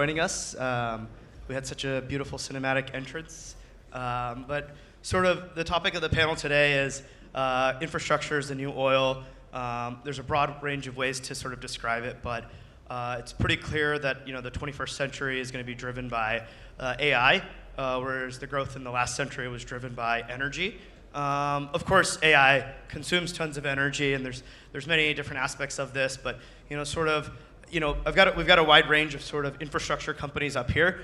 Joining us. We had such a beautiful cinematic entrance. But sort of the topic of the panel today is infrastructure is the new oil. There's a broad range of ways to sort of describe it, but it's pretty clear that the 21st century is going to be driven by AI, whereas the growth in the last century was driven by energy. Of course, AI consumes tons of energy, and there's many different aspects of this, but we've got a wide range of sort of infrastructure companies up here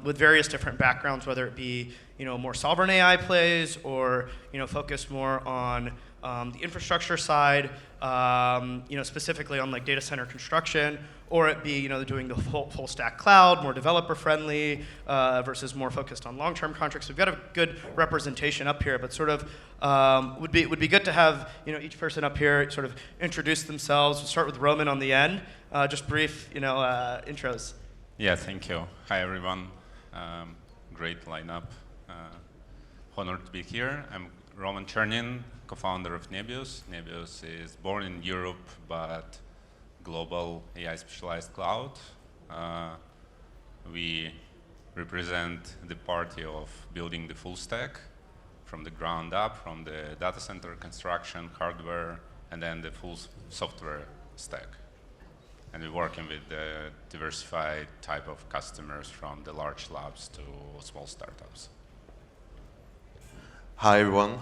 with various different backgrounds, whether it be more sovereign AI plays or focused more on the infrastructure side, specifically on like data center construction, or it be doing the full stack cloud, more developer friendly versus more focused on long-term contracts. We've got a good representation up here, but sort of would be good to have each person up here sort of introduce themselves. We'll start with Roman on the end. Just brief intros. Yeah, thank you. Hi everyone. Great lineup. Honored to be here. I'm Roman Chernin, co-founder of Nebius. Nebius is born in Europe, but global AI specialized cloud. We represent the party of building the full stack from the ground up, from the data center construction, hardware, and then the full software stack. And we're working with the diversified type of customers from the large labs to small startups. Hi everyone,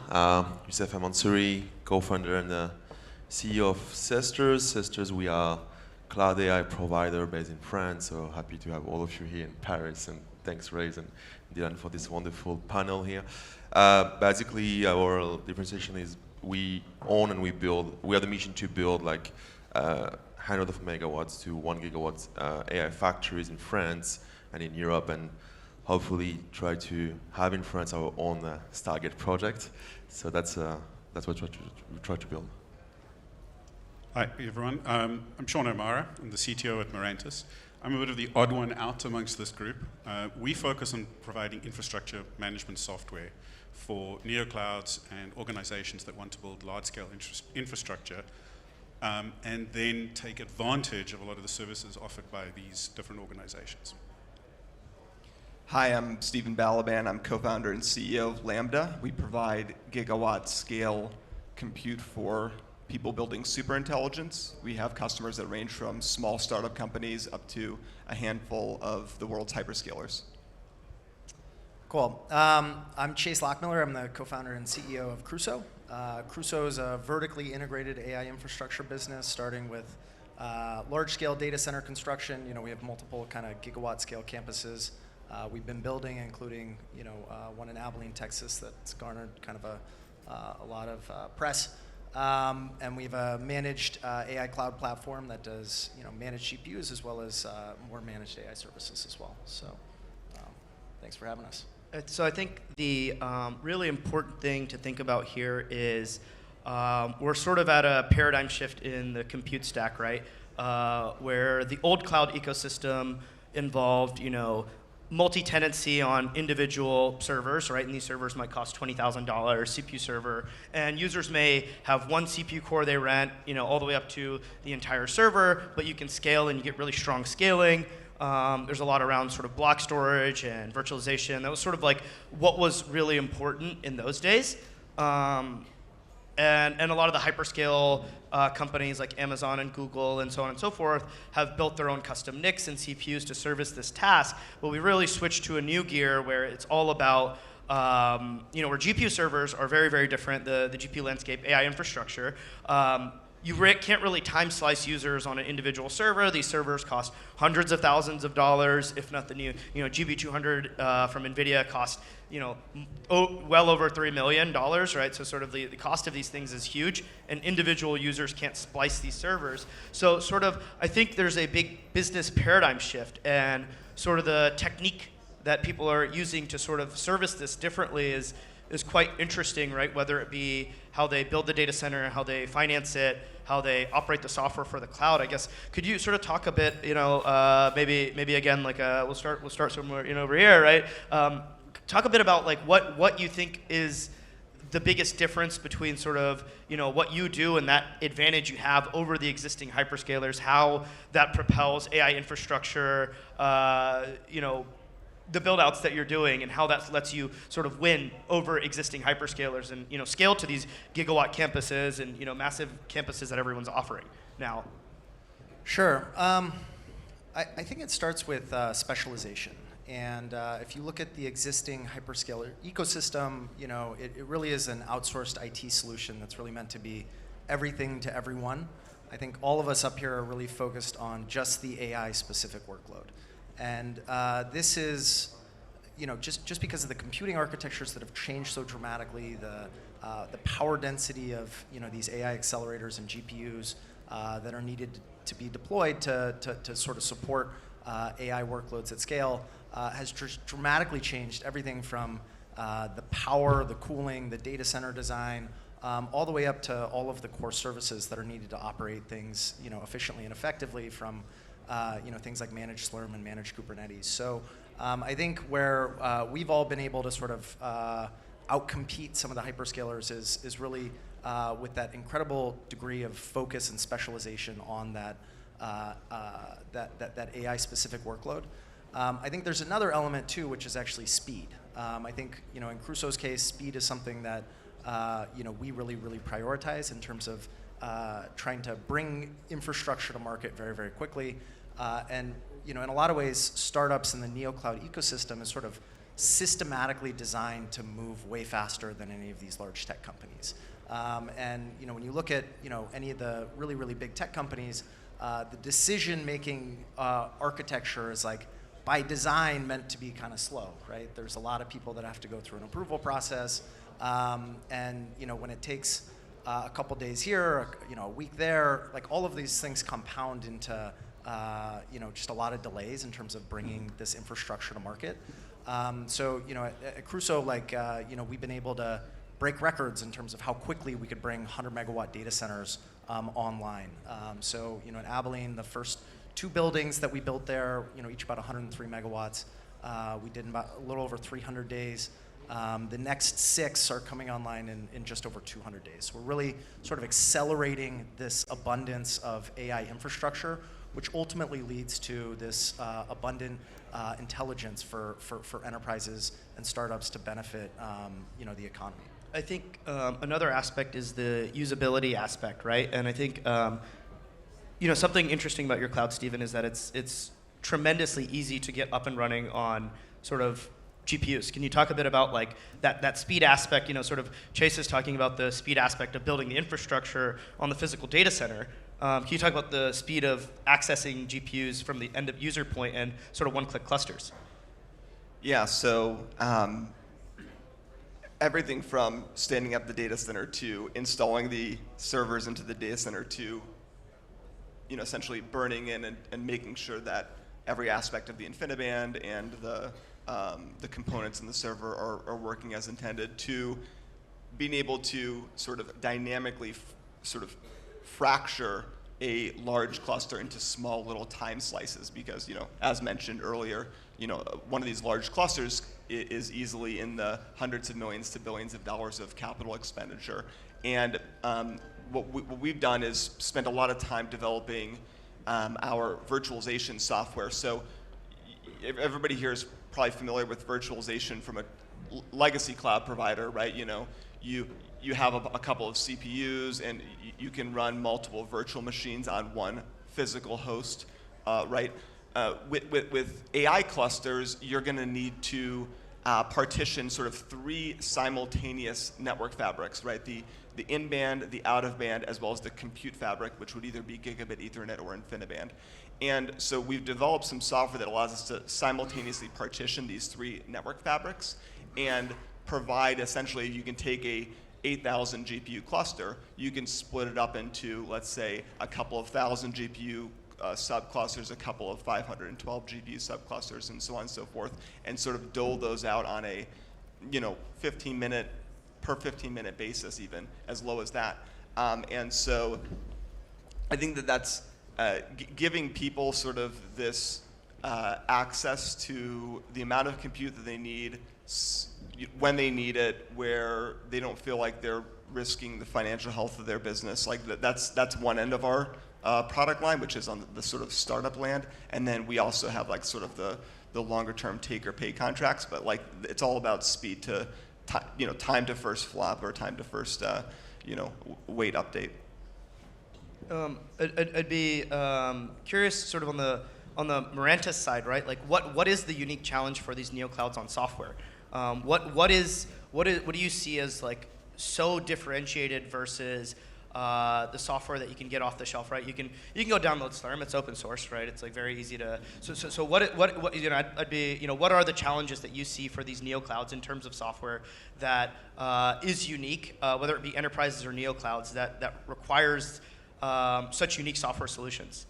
Youssef El-Manssouri, co-founder and CEO of Sesterce. Sesterce, we are a cloud AI provider based in France, so happy to have all of you here in Paris, and thanks Ray and Dylan for this wonderful panel here. Basically, our differentiation is we own and we build, we have the mission to build like hundreds of megawatts to 1 gigawatt AI factories in France and in Europe, and hopefully try to have in France our own Stargate project. So that's what we try to build. Hi everyone, I'm Shaun I'm the CTO at Mirantis. I'm a bit of the odd one out amongst this group. We focus on providing infrastructure management software for Neoclouds and organizations that want to build large-scale infrastructure and then take advantage of a lot of the services offered by these different organizations. Hi, I'm Stephen Balaban. I'm co-founder and CEO of Lambda. We provide gigawatt scale compute for people building superintelligence. We have customers that range from small startup companies up to a handful of the world's hyperscalers. Cool. I'm Chase Lochmiller. I'm the co-founder and CEO of Crusoe. Crusoe is a vertically integrated AI infrastructure business, starting with large-scale data center construction. We have multiple kind of gigawatt-scale campuses we've been building, including one in Abilene, Texas, that's garnered kind of a lot of press. And we have a managed AI cloud platform that does managed GPUs as well as more managed AI services as well. So thanks for having us. So I think the really important thing to think about here is we're sort of at a paradigm shift in the compute stack, right? Where the old cloud ecosystem involved, multi-tenancy on individual servers, right? And these servers might cost $20,000 CPU server, and users may have one CPU core they rent, all the way up to the entire server, but you can scale and you get really strong scaling. There's a lot around sort of block storage and virtualization. That was sort of like what was really important in those days. And a lot of the hyperscale companies like Amazon and Google and so on and so forth have built their own custom NICs and CPUs to service this task. But we really switched to a new gear where it's all about, where GPU servers are very, very different, the GPU landscape, AI infrastructure. You can't really time slice users on an individual server. These servers cost hundreds of thousands of dollars, if not the new, GB200 from NVIDIA cost, well over $3 million, right? So sort of the cost of these things is huge, and individual users can't splice these servers. So sort of, I think there's a big business paradigm shift, and sort of the technique that people are using to sort of service this differently is quite interesting, right? Whether it be how they build the data center, how they finance it, how they operate the software for the cloud. I guess could you sort of talk a bit, maybe again, like we'll start somewhere over here, right? Talk a bit about like what you think is the biggest difference between sort of, what you do and that advantage you have over the existing hyperscalers, how that propels AI infrastructure, the build-outs that you're doing, and how that lets you sort of win over existing hyperscalers and, scale to these gigawatt campuses and, massive campuses that everyone's offering now? Sure. I think it starts with specialization. And if you look at the existing hyperscaler ecosystem, it really is an outsourced IT solution that's really meant to be everything to everyone. I think all of us up here are really focused on just the AI-specific workload. And this is, just because of the computing architectures that have changed so dramatically, the power density of these AI accelerators and GPUs that are needed to be deployed to sort of support AI workloads at scale has dramatically changed everything from the power, the cooling, the data center design, all the way up to all of the core services that are needed to operate things efficiently and effectively, from things like managed Slurm and managed Kubernetes. So I think where we've all been able to sort of outcompete some of the hyperscalers is really with that incredible degree of focus and specialization on that AI-specific workload. I think there's another element too, which is actually speed. I think in Crusoe's case, speed is something that we really prioritize in terms of trying to bring infrastructure to market very, very quickly. And in a lot of ways, startups in the Neocloud ecosystem is sort of systematically designed to move way faster than any of these large tech companies. And when you look at any of the really big tech companies, the decision-making architecture is by design meant to be kind of slow, right? There's a lot of people that have to go through an approval process, and when it takes a couple days here, a week there, all of these things compound into just a lot of delays in terms of bringing this infrastructure to market. So at Crusoe, we've been able to break records in terms of how quickly we could bring 100 megawatt data centers online. So in Abilene, the first 2 buildings that we built there, each about 103 megawatts, we did in about a little over 300 days. The next 6 are coming online in just over 200 days. We're really sort of accelerating this abundance of AI infrastructure, which ultimately leads to this abundant intelligence for enterprises and startups to benefit the economy. I think another aspect is the usability aspect, right? And I think something interesting about your cloud, Stephen, is that it's tremendously easy to get up and running on sort of GPUs. Can you talk a bit about that speed aspect? Sort of Chase is talking about the speed aspect of building the infrastructure on the physical data center. Can you talk about the speed of accessing GPUs from the end of user point and sort of one-click clusters? Yeah, so everything from standing up the data center to installing the servers into the data center to essentially burning in and making sure that every aspect of the InfiniBand and the components in the server are working as intended, to being able to sort of dynamically sort of fracture a large cluster into small little time slices, because as mentioned earlier, one of these large clusters is easily in the hundreds of millions to billions of dollars of capital expenditure. And what we've done is spent a lot of time developing our virtualization software. So everybody here is probably familiar with virtualization from a legacy cloud provider, right? You have a couple of CPUs, and you can run multiple virtual machines on one physical host, right? With AI clusters, you're going to need to partition sort of 3 simultaneous network fabrics, right? The in-band, the out-of-band, as well as the compute fabric, which would either be gigabit Ethernet or InfiniBand. And so we've developed some software that allows us to simultaneously partition these 3 network fabrics and provide, essentially, you can take a 8,000 GPU cluster, you can split it up into, let's say, a couple of thousand GPU subclusters, a couple of 512 GPU subclusters, and so on and so forth, and sort of dole those out on a 15-minute basis, even as low as that. And so I think that's giving people sort of this access to the amount of compute that they need when they need it, where they don't feel like they're risking the financial health of their business. Like that's one end of our product line, which is on the sort of startup land. And then we also have like sort of the longer term take or pay contracts, but like it's all about speed to time to first flop or time to first wait update. I'd be curious, sort of on the Mirantis side, right? Like, what is the unique challenge for these Neoclouds on software? What do you see as like so differentiated versus the software that you can get off the shelf, right? You can go download Slurm. It's open source, right? It's like very easy to. So what I'd be what are the challenges that you see for these Neoclouds in terms of software that is unique, whether it be enterprises or Neoclouds that requires such unique software solutions?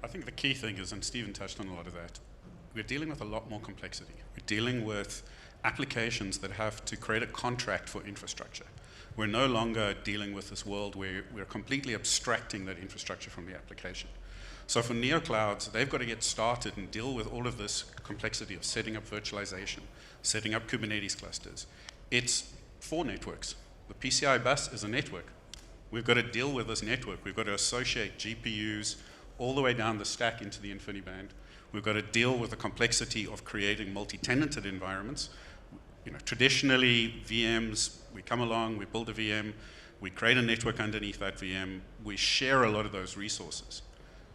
I think the key thing is, and Stephen touched on a lot of that, we're dealing with a lot more complexity. We're dealing with applications that have to create a contract for infrastructure. We're no longer dealing with this world where we're completely abstracting that infrastructure from the application. So for Neoclouds, they've got to get started and deal with all of this complexity of setting up virtualization, setting up Kubernetes clusters. It's 4 networks. The PCI bus is a network. We've got to deal with this network. We've got to associate GPUs all the way down the stack into the InfiniBand. We've got to deal with the complexity of creating multi-tenanted environments. Traditionally, VMs, we come along, we build a VM, we create a network underneath that VM, we share a lot of those resources.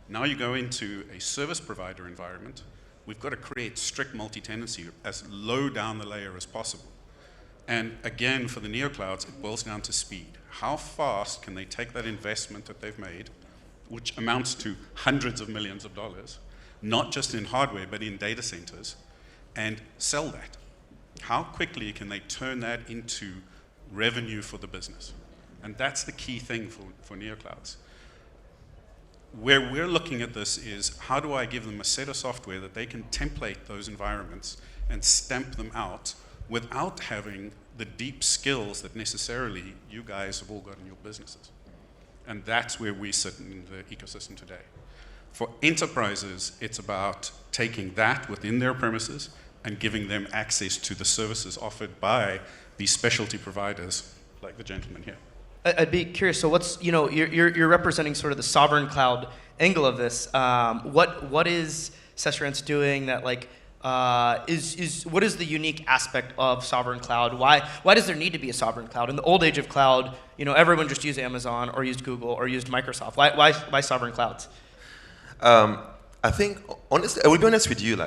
Now you go into a service provider environment, we've got to create strict multi-tenancy as low down the layer as possible. And again, for the Neoclouds, it boils down to speed. How fast can they take that investment that they've made, which amounts to hundreds of millions of dollars, not just in hardware, but in data centers, and sell that? How quickly can they turn that into revenue for the business? And that's the key thing for Neoclouds. Where we're looking at this is, how do I give them a set of software that they can template those environments and stamp them out without having the deep skills that necessarily you guys have all got in your businesses? And that's where we sit in the ecosystem today. For enterprises, it's about taking that within their premises and giving them access to the services offered by these specialty providers like the gentleman here. I'd be curious. So what's you're representing sort of the sovereign cloud angle of this. What is Sesterce doing that like what is the unique aspect of sovereign cloud? Why does there need to be a sovereign cloud? In the old age of cloud, everyone just used Amazon or used Google or used Microsoft. Why sovereign clouds? I think honestly, I will be honest with you.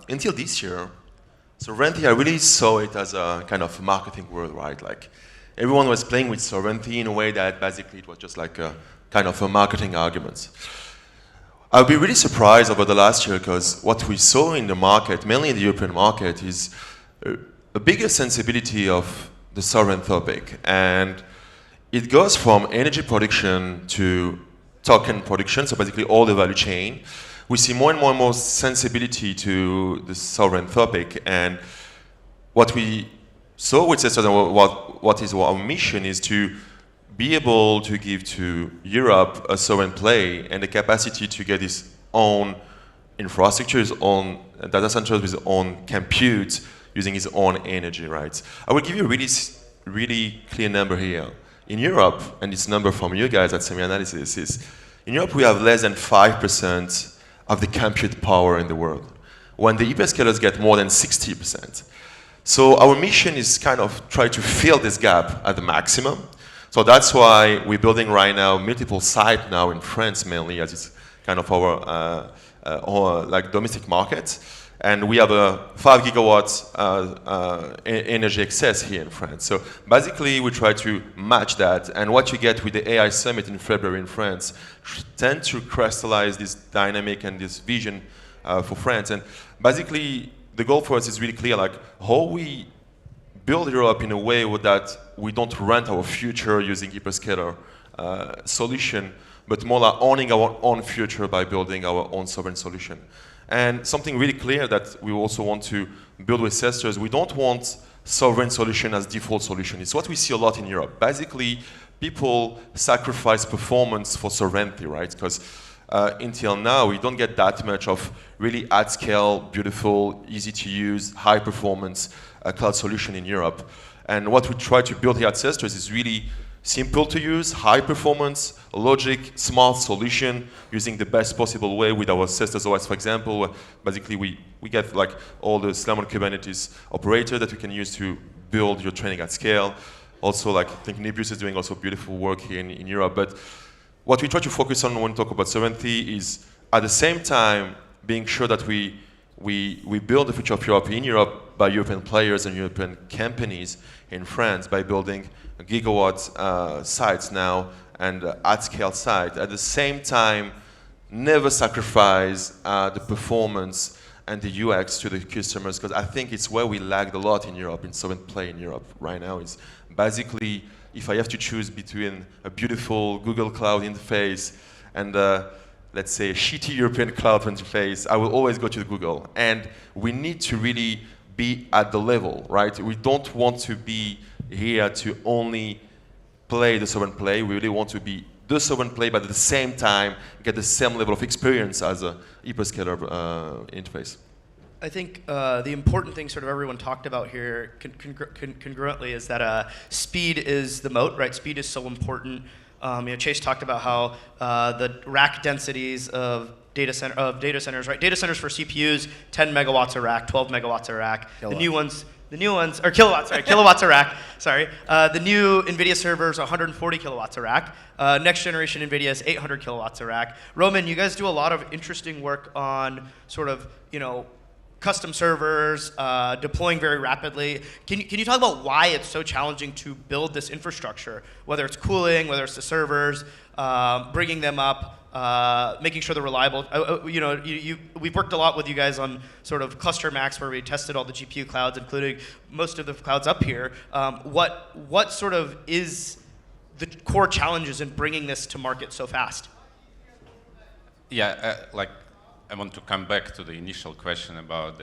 Until this year, sovereignty, I really saw it as a kind of marketing word, right? Like everyone was playing with sovereignty in a way that basically it was just like a kind of a marketing argument. I'll be really surprised over the last year because what we saw in the market, mainly in the European market, is a bigger sensibility of the sovereign topic. And it goes from energy production to token production, so basically all the value chain. We see more and more sensibility to the sovereign topic, and what we saw with Sesterce, what is our mission is to be able to give to Europe a sovereign play and the capacity to get its own infrastructure, its own data centers with its own compute, using its own energy rights. I will give you a really clear number here. In Europe, and this number from you guys at SemiAnalysis is, in Europe we have less than 5% of the compute power in the world, when the hyperscalers get more than 60%. So our mission is kind of try to fill this gap at the maximum. So that's why we're building right now multiple sites now in France mainly, as it's kind of our like domestic market. And we have a 5 gigawatts energy excess here in France. So basically, we try to match that. And what you get with the AI Summit in February in France tend to crystallize this dynamic and this vision for France. And basically, the goal for us is really clear, like how we build Europe in a way that we don't rent our future using hyperscaler solution, but more like owning our own future by building our own sovereign solution. And something really clear that we also want to build with Sesterce, we don't want sovereign solution as default solution. It's what we see a lot in Europe. Basically, people sacrifice performance for sovereignty, right? Because until now, we don't get that much of really at-scale, beautiful, easy-to-use, high-performance cloud solution in Europe. And what we try to build here at Sesterce is really simple to use, high-performance, logic, smart solution using the best possible way with our Sesterce OS, for example. Where basically, we get like all the Slam on Kubernetes operator that we can use to build your training at scale. Also, like I think Nebius is doing also beautiful work here in Europe. But what we try to focus on when we talk about sovereignty is at the same time being sure that we build the future of Europe in Europe by European players and European companies in France by building gigawatt sites now and at-scale site. At the same time, never sacrifice the performance and the UX to the customers, because I think it's where we lagged a lot in Europe, in sovereign play in Europe right now. Is basically, if I have to choose between a beautiful Google Cloud interface and let's say a shitty European cloud interface, I will always go to the Google. And we need to really be at the level, right? We don't want to be here to only play the sovereign play. We really want to be the sovereign play, but at the same time get the same level of experience as a hyperscaler interface. I think the important thing sort of everyone talked about here congruently is that speed is the moat, right? Speed is so important. Chase talked about how the rack densities of data centers, right? Data centers for CPUs, 10 megawatts a rack, 12 megawatts a rack. Kilowatts. The new ones, or kilowatts, sorry, kilowatts a rack, sorry. The new NVIDIA servers, 140 kilowatts a rack. Next generation NVIDIA is 800 kilowatts a rack. Roman, you guys do a lot of interesting work on sort of, custom servers, deploying very rapidly. Can you talk about why it's so challenging to build this infrastructure, whether it's cooling, whether it's the servers, bringing them up, making sure they're reliable? We've worked a lot with you guys on sort of Cluster Max, where we tested all the GPU clouds, including most of the clouds up here. What sort of is the core challenges in bringing this to market so fast? Yeah, I want to come back to the initial question about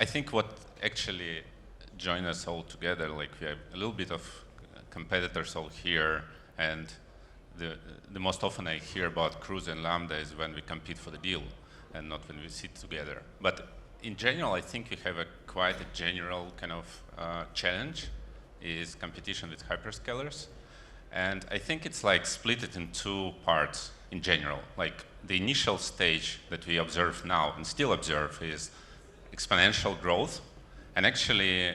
I think what actually joined us all together, we have a little bit of competitors all here, and the most often I hear about Crusoe and Lambda is when we compete for the deal, and not when we sit together. But in general, I think we have quite a general kind of challenge, is competition with hyperscalers. And I think it's split it in two parts in general. The initial stage that we observe now and still observe is exponential growth. And actually,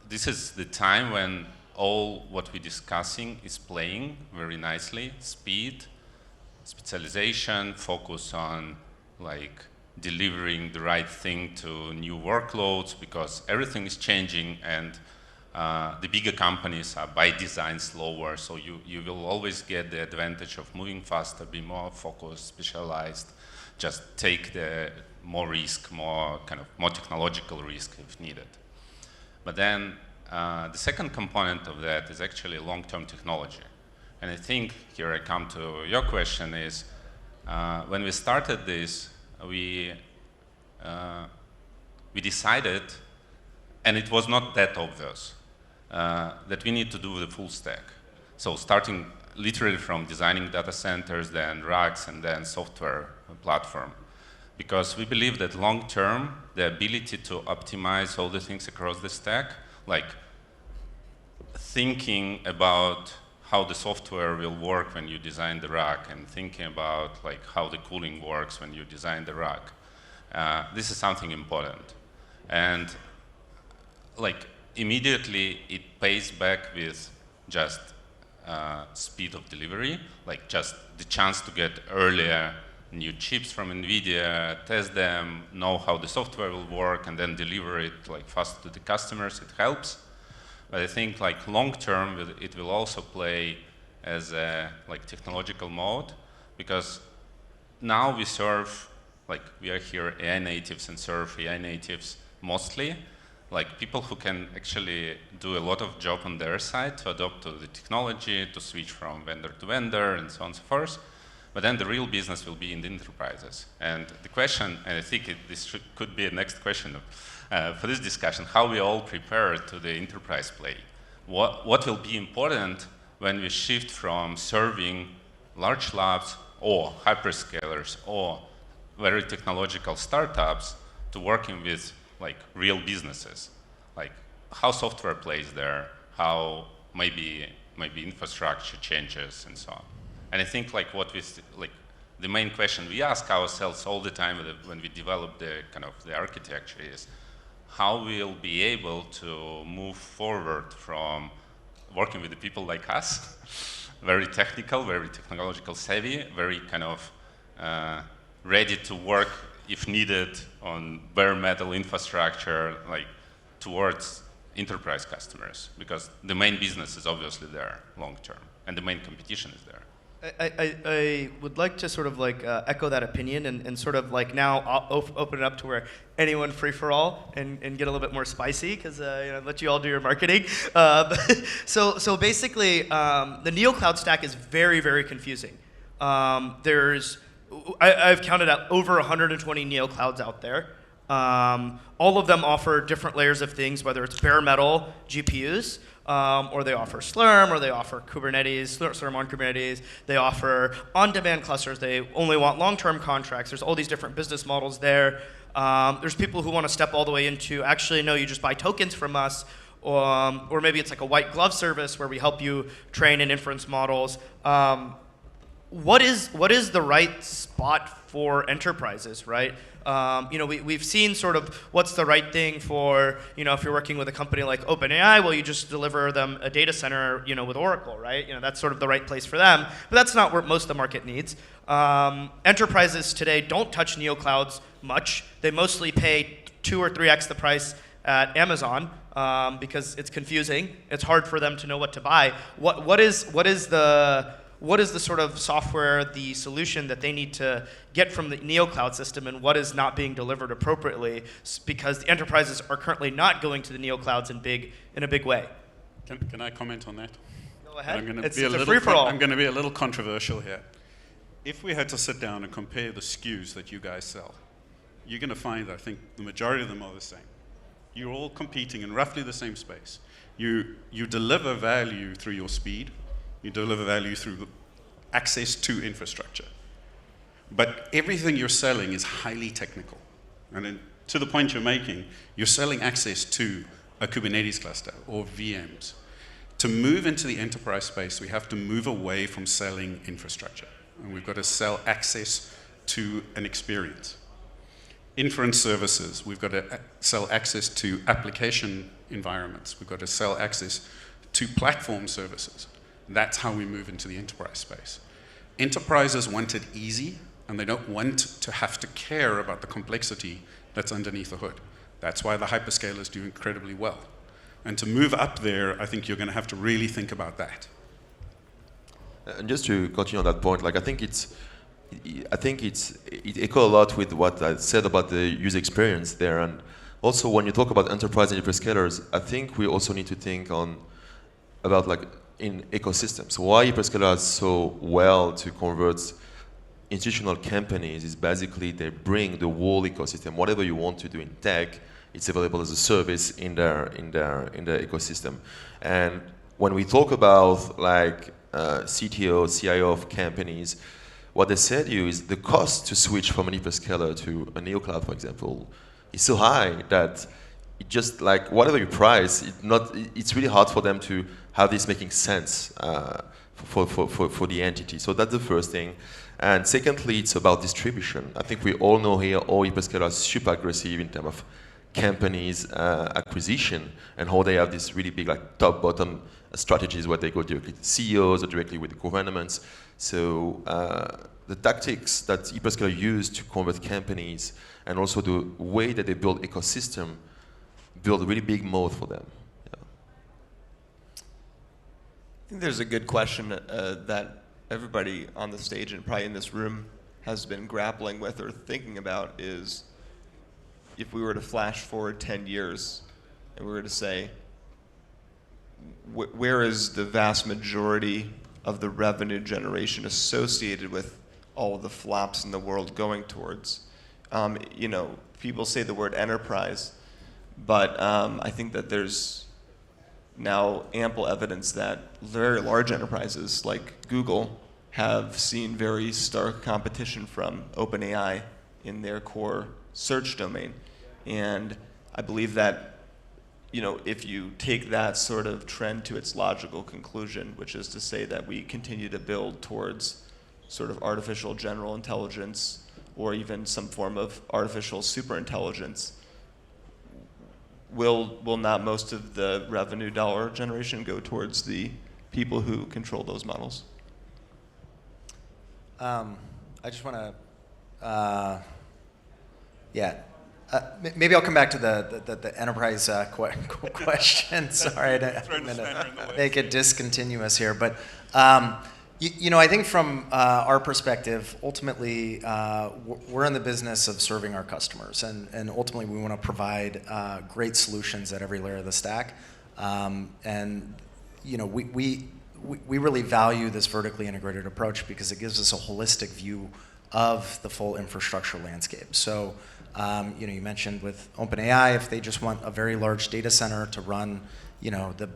this is the time when all what we're discussing is playing very nicely. Speed, specialization, focus on delivering the right thing to new workloads, because everything is changing, and the bigger companies are by design slower, so you will always get the advantage of moving faster, be more focused, specialized, just take the more risk, more technological risk if needed. But then the second component of that is actually long-term technology. And I think here I come to your question is, when we started this, we decided, and it was not that obvious, that we need to do the full stack. So starting literally from designing data centers, then racks, and then software platform. Because we believe that long term, the ability to optimize all the things across the stack, thinking about how the software will work when you design the rack, and thinking about how the cooling works when you design the rack. This is something important. And immediately it pays back with just speed of delivery, just the chance to get earlier new chips from NVIDIA, test them, know how the software will work, and then deliver it fast to the customers. It helps. But I think long term, it will also play as a technological mode, because now we serve, we are here AI natives and serve AI natives mostly, people who can actually do a lot of job on their side to adopt to the technology, to switch from vendor to vendor, and so on and so forth. But then the real business will be in the enterprises. And the question, and I think this could be a next question for this discussion, how we all prepare to the enterprise play. What will be important when we shift from serving large labs or hyperscalers or very technological startups to working with like real businesses, like how software plays there, how maybe infrastructure changes and so on. And I think like what we like the main question we ask ourselves all the time when we develop the kind of the architecture is how we'll be able to move forward from working with the people like us, very technical, very technological savvy, very kind of ready to work if needed on bare metal infrastructure, like towards enterprise customers, because the main business is obviously there long term, and the main competition is there. I would like to sort of like echo that opinion and sort of like now open it up to where anyone free for all and get a little bit more spicy because let you all do your marketing. So basically, the Neocloud stack is very, very confusing. I've counted out over 120 Neoclouds out there. All of them offer different layers of things, whether it's bare metal GPUs, or they offer Slurm, or they offer Kubernetes, Slurm on Kubernetes. They offer on-demand clusters. They only want long-term contracts. There's all these different business models there. There's people who want to step all the way into, actually, no, you just buy tokens from us, or maybe it's like a white glove service where we help you train and inference models. What is the right spot for enterprises, right? We've seen sort of what's the right thing for, if you're working with a company like OpenAI, well, you just deliver them a data center, with Oracle, right? That's sort of the right place for them, but that's not what most of the market needs. Enterprises today don't touch Neoclouds much. They mostly pay 2 or 3x the price at Amazon because it's confusing. It's hard for them to know what to buy. What is the sort of software, the solution that they need to get from the Neocloud system, and what is not being delivered appropriately? Because the enterprises are currently not going to the Neoclouds in a big way. Can I comment on that? Go ahead. It's a free-for-all. I'm going to be a little controversial here. If we had to sit down and compare the SKUs that you guys sell, you're going to find, I think, the majority of them are the same. You're all competing in roughly the same space. You deliver value through your speed. You deliver value through access to infrastructure. But everything you're selling is highly technical. And to the point you're making, you're selling access to a Kubernetes cluster or VMs. To move into the enterprise space, we have to move away from selling infrastructure. And we've got to sell access to an experience. Inference services, we've got to sell access to application environments. We've got to sell access to platform services. That's how we move into the enterprise space. Enterprises want it easy, and they don't want to have to care about the complexity that's underneath the hood. That's why the hyperscalers do incredibly well. And to move up there, I think you're going to have to really think about that. And just to continue on that point, like I think it echoes a lot with what I said about the user experience there. And also when you talk about enterprise and hyperscalers, I think we also need to think about like in ecosystems. Why hyperscalers are so well to convert institutional companies is basically they bring the whole ecosystem. Whatever you want to do in tech, it's available as a service in their ecosystem. And when we talk about like CTO, CIO of companies, what they said to you is the cost to switch from an hyperscaler to a Neocloud, for example, is so high that it just like whatever you price, it's really hard for them to have this making sense for the entity. So that's the first thing. And secondly, it's about distribution. I think we all know here all hyperscalers are super aggressive in terms of companies acquisition and how they have this really big like top-bottom strategies where they go directly to CEOs or directly with the governments. So the tactics that hyperscalers use to convert companies and also the way that they build ecosystem build a really big moat for them. Yeah. I think there's a good question that everybody on the stage and probably in this room has been grappling with or thinking about is if we were to flash forward 10 years and we were to say, where is the vast majority of the revenue generation associated with all of the flops in the world going towards? People say the word enterprise, but I think that there's now ample evidence that very large enterprises like Google have seen very stark competition from OpenAI in their core search domain. And I believe that, if you take that sort of trend to its logical conclusion, which is to say that we continue to build towards sort of artificial general intelligence or even some form of artificial superintelligence, will not most of the revenue dollar generation go towards the people who control those models? I just want to, maybe I'll come back to the enterprise question. Sorry, I didn't mean to make it discontinuous here, but I think from our perspective, ultimately, we're in the business of serving our customers, and ultimately we want to provide great solutions at every layer of the stack, and we really value this vertically integrated approach because it gives us a holistic view of the full infrastructure landscape. So, you mentioned with OpenAI, if they just want a very large data center to run, the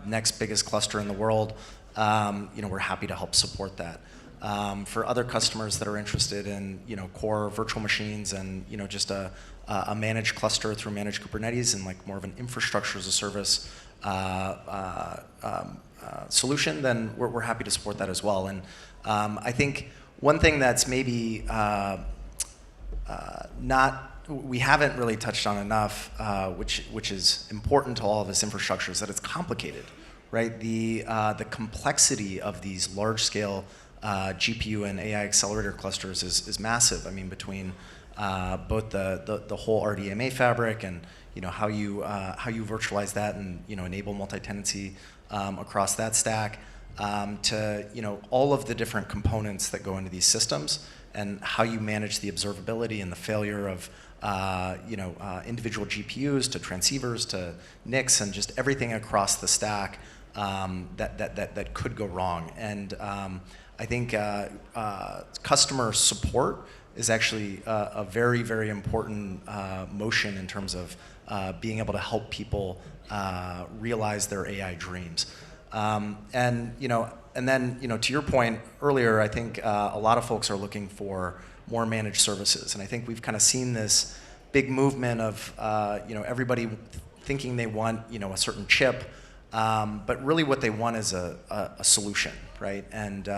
next biggest cluster in the world, we're happy to help support that. For other customers that are interested in, core virtual machines and, just a managed cluster through managed Kubernetes and like more of an infrastructure as a service solution, then we're happy to support that as well. And I think one thing that's maybe we haven't really touched on enough, which is important to all of this infrastructure, is that it's complicated, right? The complexity of these large-scale GPU and AI accelerator clusters is massive. I mean, between both the whole RDMA fabric and how you virtualize that and enable multi-tenancy across that stack, to all of the different components that go into these systems, and how you manage the observability and the failure of individual GPUs to transceivers to NICs and just everything across the stack that could go wrong. And I think customer support is actually a very, very important motion in terms of being able to help people realize their AI dreams. And then, to your point earlier, I think a lot of folks are looking for more managed services. And I think we've kind of seen this big movement of, everybody thinking they want, a certain chip, but really what they want is a solution, right? And,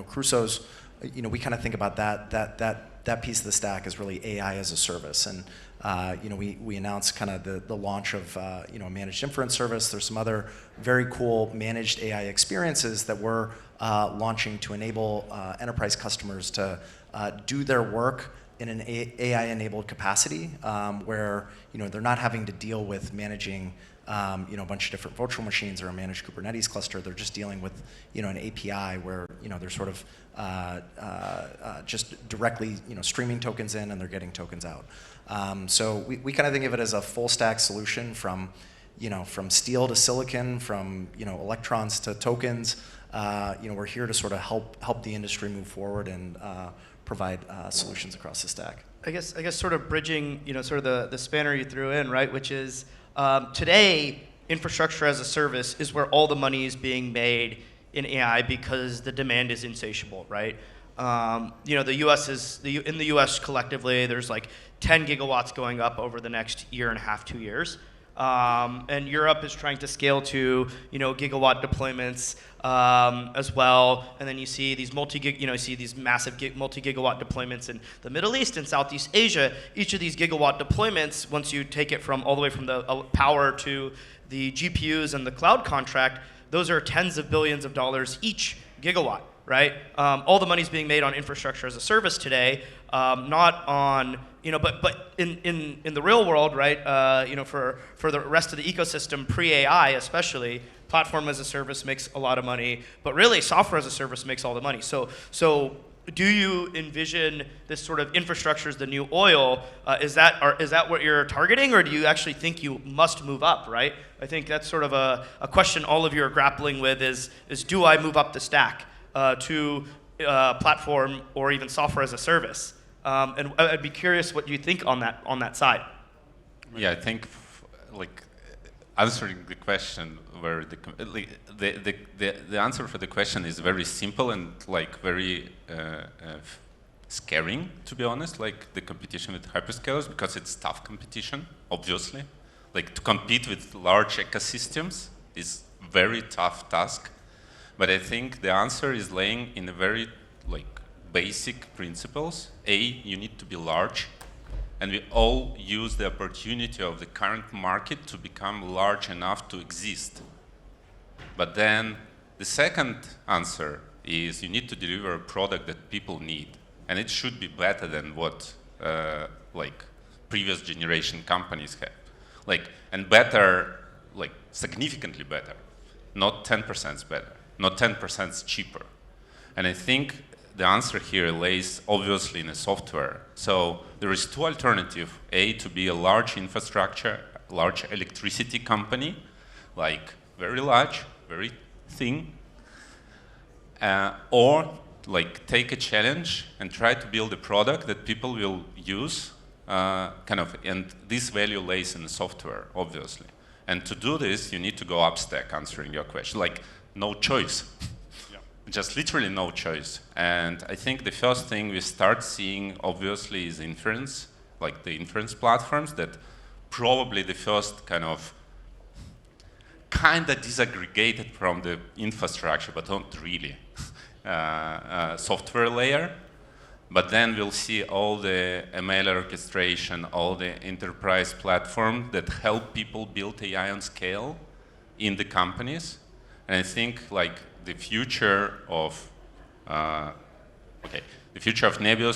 Crusoe's, we kind of think about that piece of the stack as really AI as a service. And, we announced kind of the launch of, a managed inference service. There's some other very cool managed AI experiences that we're launching to enable enterprise customers to do their work in an AI-enabled capacity, where they're not having to deal with managing a bunch of different virtual machines or a managed Kubernetes cluster. They're just dealing with an API where they're sort of just directly streaming tokens in and they're getting tokens out. So we kind of think of it as a full stack solution from steel to silicon, from electrons to tokens. We're here to sort of help the industry move forward and provide solutions across the stack. I guess sort of bridging, sort of the spanner you threw in, right? Which is today, infrastructure as a service is where all the money is being made in AI because the demand is insatiable, right? The U.S. in the U.S. collectively, there's like 10 gigawatts going up over the next year and a half, 2 years. And Europe is trying to scale to, gigawatt deployments as well. And then you see these massive multi-gigawatt deployments in the Middle East and Southeast Asia. Each of these gigawatt deployments, once you take it from all the way from the power to the GPUs and the cloud contract, those are tens of billions of dollars each gigawatt, right? All the money's being made on infrastructure as a service today, not on, but in the real world, right? For the rest of the ecosystem, pre-AI especially, platform as a service makes a lot of money, but really software as a service makes all the money. So do you envision this sort of infrastructure as the new oil? Is that what you're targeting, or do you actually think you must move up, right? I think that's sort of a question all of you are grappling with is do I move up the stack to platform or even software as a service? And I'd be curious what you think on that side. Yeah, I think answering the question where the answer for the question is very simple and like very scaring, to be honest, like the competition with hyperscalers, because it's tough competition, obviously. Like to compete with large ecosystems is very tough task. But I think the answer is laying in a very like basic principles. You need to be large. And we all use the opportunity of the current market to become large enough to exist. But then the second answer is you need to deliver a product that people need. And it should be better than what like previous generation companies have. Like, and better, like significantly better. Not 10% better, not 10% cheaper. And I think the answer here lays obviously in the software. So there is two alternatives. To be a large infrastructure, large electricity company, like very large, very thin, or like take a challenge and try to build a product that people will use, and this value lays in the software, obviously. And to do this, you need to go upstack, answering your question, like no choice. Just literally no choice. And I think the first thing we start seeing, obviously, is inference, like the inference platforms that probably the first kind of disaggregated from the infrastructure, but not really, software layer. But then we'll see all the ML orchestration, all the enterprise platform that help people build AI on scale in the companies. And I think like the future of Nebius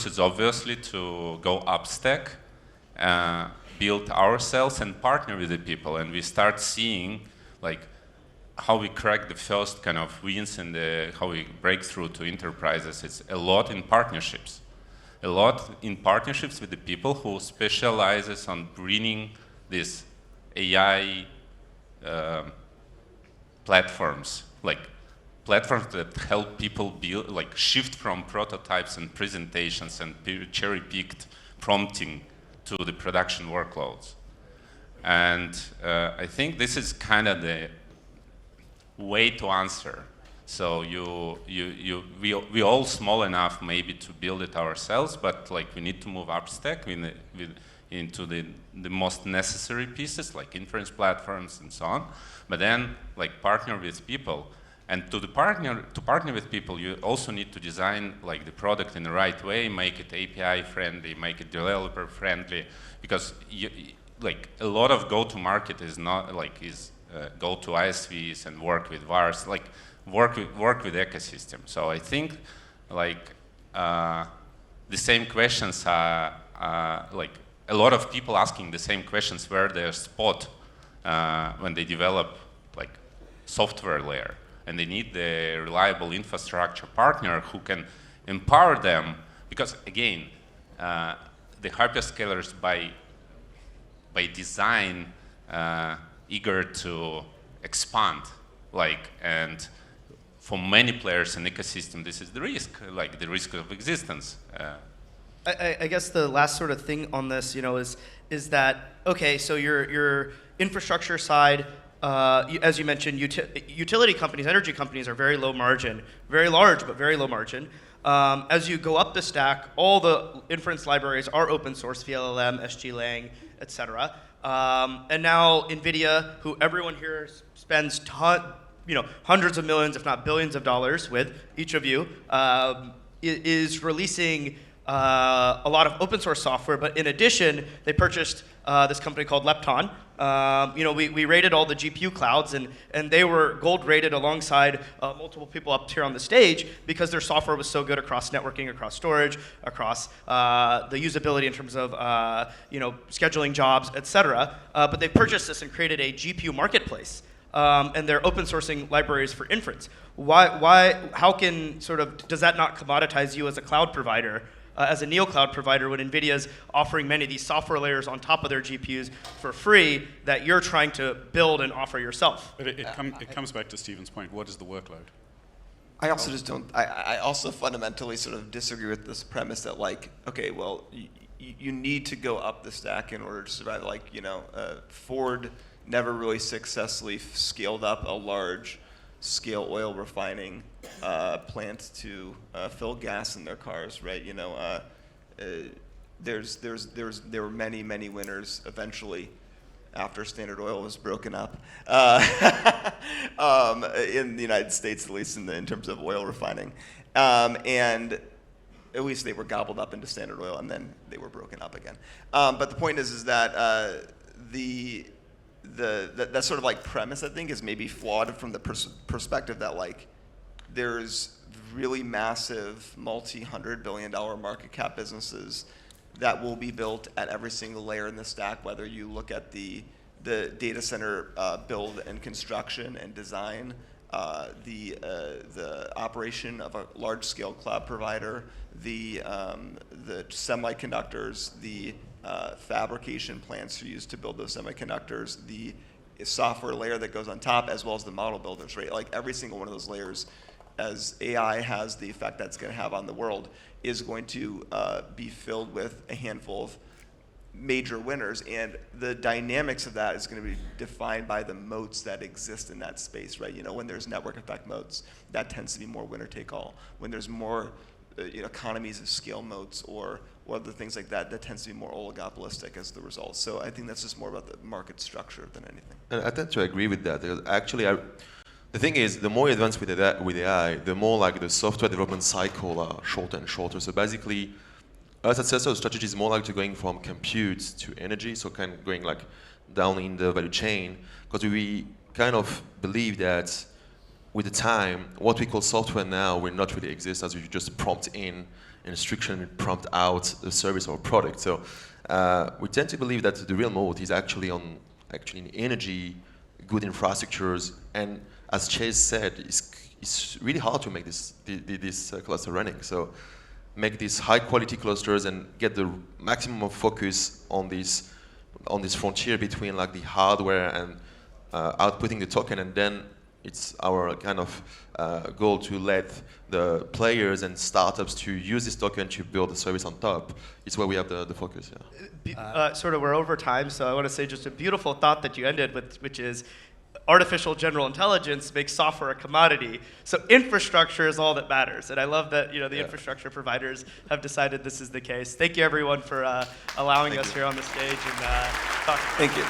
is obviously to go upstack, build ourselves and partner with the people, and we start seeing like how we crack the first kind of wins and how we break through to enterprises. It's a lot in partnerships. A lot in partnerships with the people who specializes on bringing these AI platforms, like platforms that help people build, like shift from prototypes and presentations and cherry-picked prompting to the production workloads. And I think this is kind of the way to answer. So we all small enough maybe to build it ourselves, but like we need to move upstack into the most necessary pieces, like inference platforms and so on. But then like partner with people. And to partner with people, you also need to design like the product in the right way, make it API friendly, make it developer friendly, because like a lot of go-to-market is not like go to ISVs and work with VARs, like work with ecosystem. So I think like the same questions are like a lot of people asking the same questions where their spot when they develop like software layer. And they need the reliable infrastructure partner who can empower them, because again, the hyperscalers by design eager to expand, like, and for many players in the ecosystem, this is the risk, like the risk of existence. I guess the last sort of thing on this, is that okay? So your infrastructure side. As you mentioned, utility companies, energy companies are very low margin, very large, but very low margin. As you go up the stack, all the inference libraries are open source, VLLM, SGLang, et cetera. And now NVIDIA, who everyone here spends hundreds of millions, if not billions of dollars with, each of you, is releasing a lot of open source software, but in addition, they purchased this company called Lepton. We rated all the GPU clouds, and they were gold rated alongside multiple people up here on the stage because their software was so good across networking, across storage, across the usability in terms of scheduling jobs, et cetera. But they purchased this and created a GPU marketplace. And they're open sourcing libraries for inference. How can does that not commoditize you as a cloud provider, as a Neocloud provider, when NVIDIA's offering many of these software layers on top of their GPUs for free that you're trying to build and offer yourself? But it comes back to Stephen's point. What is the workload? I also just don't. I also fundamentally sort of disagree with this premise that you need to go up the stack in order to survive. Ford never really successfully scaled up a large scale oil refining plant to fill gas in their cars, right? You know, there were many winners eventually after Standard Oil was broken up in the United States, at least in terms of oil refining, and at least they were gobbled up into Standard Oil, and then they were broken up again. But the point is that that sort of like premise, I think, is maybe flawed from the perspective that like there's really massive multi-hundred-billion-dollar market cap businesses that will be built at every single layer in the stack, whether you look at the data center build and construction and design, the operation of a large-scale cloud provider, the semiconductors, the fabrication plants used to build those semiconductors, the software layer that goes on top, as well as the model builders, right? Like every single one of those layers, as AI has the effect that's going to have on the world, is going to be filled with a handful of major winners, and the dynamics of that is going to be defined by the moats that exist in that space, right? You know, when there's network effect moats, that tends to be more winner take all. When there's more economies of scale moats or other things like that, that tends to be more oligopolistic as the result. So I think that's just more about the market structure than anything. And I tend to agree with that. Because actually, the thing is, the more advanced with AI, the more like the software development cycle are shorter and shorter. So basically, us at Sesterce, strategy is more like to going from compute to energy, so kind of going like down in the value chain, because we kind of believe that with the time, what we call software now will not really exist, as we just prompt in instruction and prompt out a service or a product. So we tend to believe that the real mode is actually in energy, good infrastructures, and as Chase said, it's really hard to make this cluster running. So make these high quality clusters and get the maximum of focus on this frontier between like the hardware and outputting the token, and then it's our kind of goal to let the players and startups to use this token to build a service on top. It's where we have the focus. Yeah. Sort of we're over time, so I want to say just a beautiful thought that you ended with, which is artificial general intelligence makes software a commodity. So infrastructure is all that matters. And I love that the infrastructure providers have decided this is the case. Thank you everyone for allowing us here on the stage and talking. Thank you.